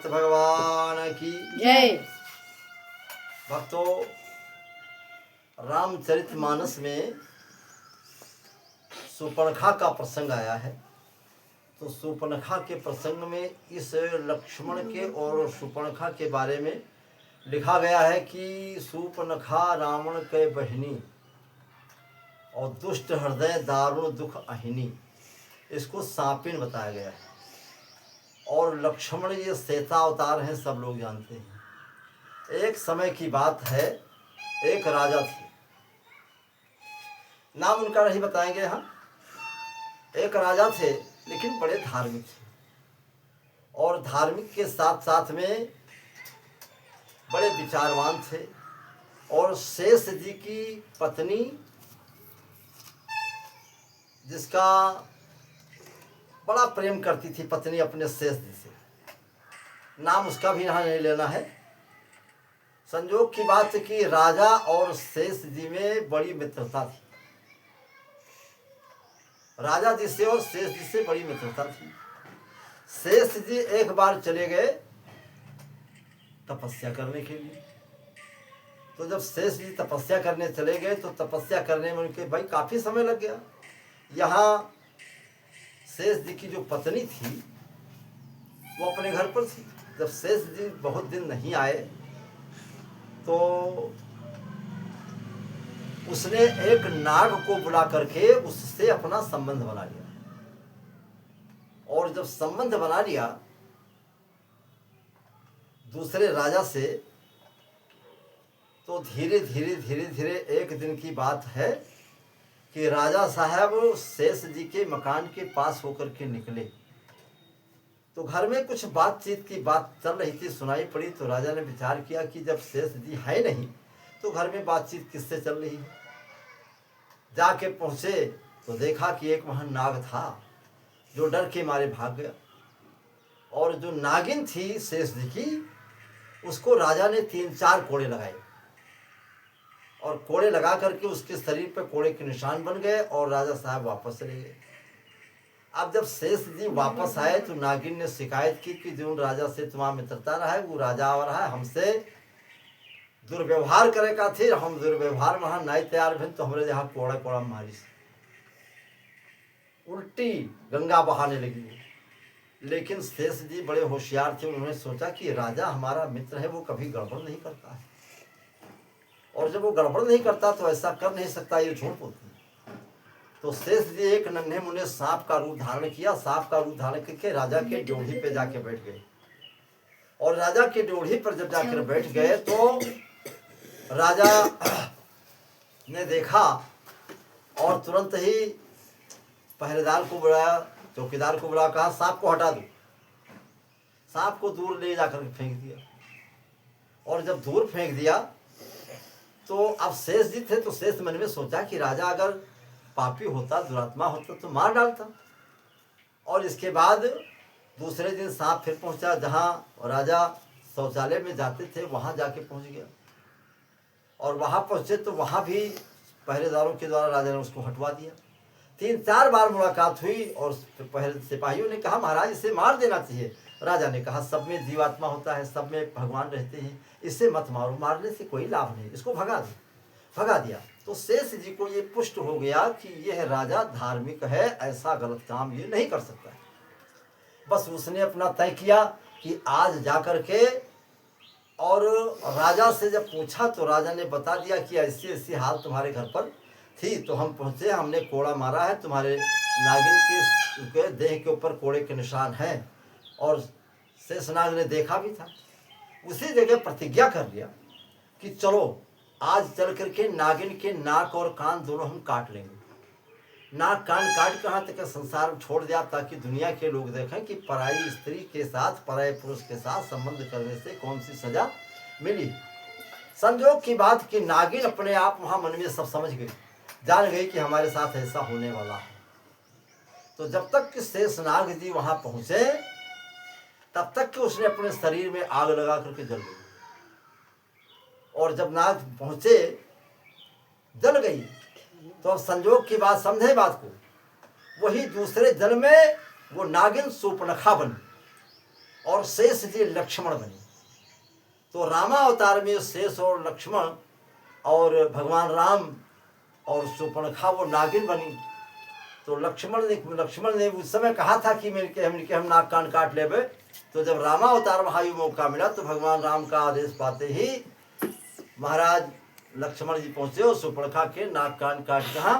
भगवान की जय। भक्तों, रामचरितमानस में शूर्पणखा का प्रसंग आया है। तो शूर्पणखा के प्रसंग में इस लक्ष्मण के और शूर्पणखा के बारे में लिखा गया है कि शूर्पणखा रावण के बहिनी और दुष्ट हृदय दारुण दुख अहिनी, इसको सांपिन बताया गया है। और लक्ष्मण ये श्वेता अवतार हैं, सब लोग जानते हैं। एक समय की बात है, एक राजा थे, नाम उनका नहीं बताएंगे हम। एक राजा थे लेकिन बड़े धार्मिक थे, और धार्मिक के साथ साथ में बड़े विचारवान थे। और शेष जी की पत्नी, जिसका बड़ा प्रेम करती थी पत्नी अपने शेष जी से, नाम उसका भी यहाँ नहीं लेना है। संजोग की बात है कि राजा और शेष जी में बड़ी मित्रता थी। राजा जी से और शेष जी से बड़ी मित्रता थी। शेष जी एक बार चले गए तपस्या करने के लिए। तो जब शेष जी तपस्या करने चले गए तो तपस्या करने में उनके भाई काफी समय लग गया। यहाँ शेष जी की जो पत्नी थी वो अपने घर पर थी। जब शेष जी बहुत दिन नहीं आए तो उसने एक नाग को बुला करके उससे अपना संबंध बना लिया। और जब संबंध बना लिया दूसरे राजा से, तो धीरे धीरे एक दिन की बात है कि राजा साहब शेष जी के मकान के पास होकर के निकले। तो घर में कुछ बातचीत की बात चल रही थी, सुनाई पड़ी। तो राजा ने विचार किया कि जब शेष जी है नहीं तो घर में बातचीत किससे चल रही है। जाके पहुंचे तो देखा कि एक वहां नाग था जो डर के मारे भाग गया। और जो नागिन थी शेष जी की, उसको राजा ने 3-4 कोड़े लगाए, और कोड़े लगा करके उसके शरीर पर कोड़े के निशान बन गए। और राजा साहब वापस चले गए। अब जब शेष जी वापस आए तो नागिन ने शिकायत की कि जो राजा से तुम्हारा मित्रता रहा है, वो राजा आ रहा है, हमसे दुर्व्यवहार करे का थे, हम दुर्व्यवहार वहां नहीं तैयार भें, तो हमारे यहाँ कोड़ा कोड़ा मारी, उल्टी गंगा बहाने लगी। लेकिन शेष जी बड़े होशियार थे, उन्होंने सोचा कि राजा हमारा मित्र है, वो कभी गड़बड़ नहीं करता है, और जब वो गड़बड़ नहीं करता तो ऐसा कर नहीं सकता, ये झूठ बोलती। तो शेष जी एक नन्हे मुन्ने सांप का रूप धारण किया। सांप का रूप धारण करके राजा के ड्योढ़ी पे जाके बैठ गए। और राजा के ड्योढ़ी पर जब जाकर बैठ गए तो राजा ने देखा और तुरंत ही पहरेदार को बुलाया, चौकीदार को बुला, कहा सांप को हटा दो। सांप को दूर ले जाकर फेंक दिया। और जब दूर फेंक दिया तो अब शेष जी थे, तो शेष मन में सोचा कि राजा अगर पापी होता, दुरात्मा होता तो मार डालता। और इसके बाद दूसरे दिन सांप फिर पहुंचा, जहां राजा शौचालय में जाते थे वहां जाके पहुंच गया। और वहां पहुंचे तो वहां भी पहरेदारों के द्वारा राजा ने उसको हटवा दिया। 3-4 बार मुलाकात हुई और सिपाहियों ने कहा महाराज इसे मार देना चाहिए। राजा ने कहा सब में जीवात्मा होता है, सब में भगवान रहते हैं, इसे मत मारो, मारने से कोई लाभ नहीं, इसको भगा दो। भगा दिया। तो शेष जी को ये पुष्ट हो गया कि यह राजा धार्मिक है, ऐसा गलत काम ये नहीं कर सकता है। बस उसने अपना तय किया कि आज जाकर के, और राजा से जब पूछा तो राजा ने बता दिया कि ऐसी ऐसी हाल तुम्हारे घर पर थी, तो हम पहुंचे, हमने कोड़ा मारा है, तुम्हारे नागिन के देह के ऊपर कोड़े के निशान हैं। और शेषनाग ने देखा भी था। उसी जगह प्रतिज्ञा कर लिया कि चलो आज चल करके नागिन के नाक और कान दोनों हम काट लेंगे। नाक कान काट कर यहाँ तक संसार में छोड़ दिया, ताकि दुनिया के लोग देखें कि पराई स्त्री के साथ, पराये पुरुष के साथ संबंध करने से कौन सी सजा मिली। संजोग की बात कि नागिन अपने आप वहां मन में सब समझ गई, जान गई कि हमारे साथ ऐसा होने वाला है। तो जब तक कि शेषनाग जी वहां पहुंचे तब तक कि उसने अपने शरीर में आग लगा करके जल गई। और जब नाग पहुंचे, जल गई, तो अब संजोग की बात समझे बात को, वही दूसरे जन्म में वो नागिन शूर्पणखा बनी। और शेष जी लक्ष्मण बने। तो रामावतार में शेष और लक्ष्मण और भगवान राम और शूर्पणखा वो नागिन बनी। तो लक्ष्मण ने उस समय कहा था कि मिलके हम नाक कान काट लेबे। तो जब रामावतार महायु मौका मिला तो भगवान राम का आदेश पाते ही महाराज लक्ष्मण जी पहुंचे और शूर्पणखा के नाक कान काट कहाँ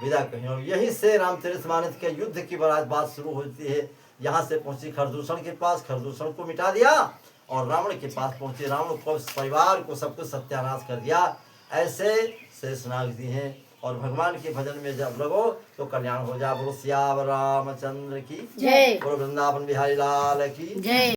विदा कहें। और यहीं से रामचरितमानस के युद्ध की बात शुरू होती है। यहाँ से पहुंची खरदूषण के पास, खरदूषण को मिटा दिया और रावण के पास पहुंचे, रावण को परिवार को सब कुछ सत्यानाश कर दिया। ऐसे शेषनाग जी हैं। और भगवान के भजन में जब लगो तो कल्याण हो जा। बोलो सियावर रामचंद्र की जय, बोलो वृंदावन बिहारी लाल की जय।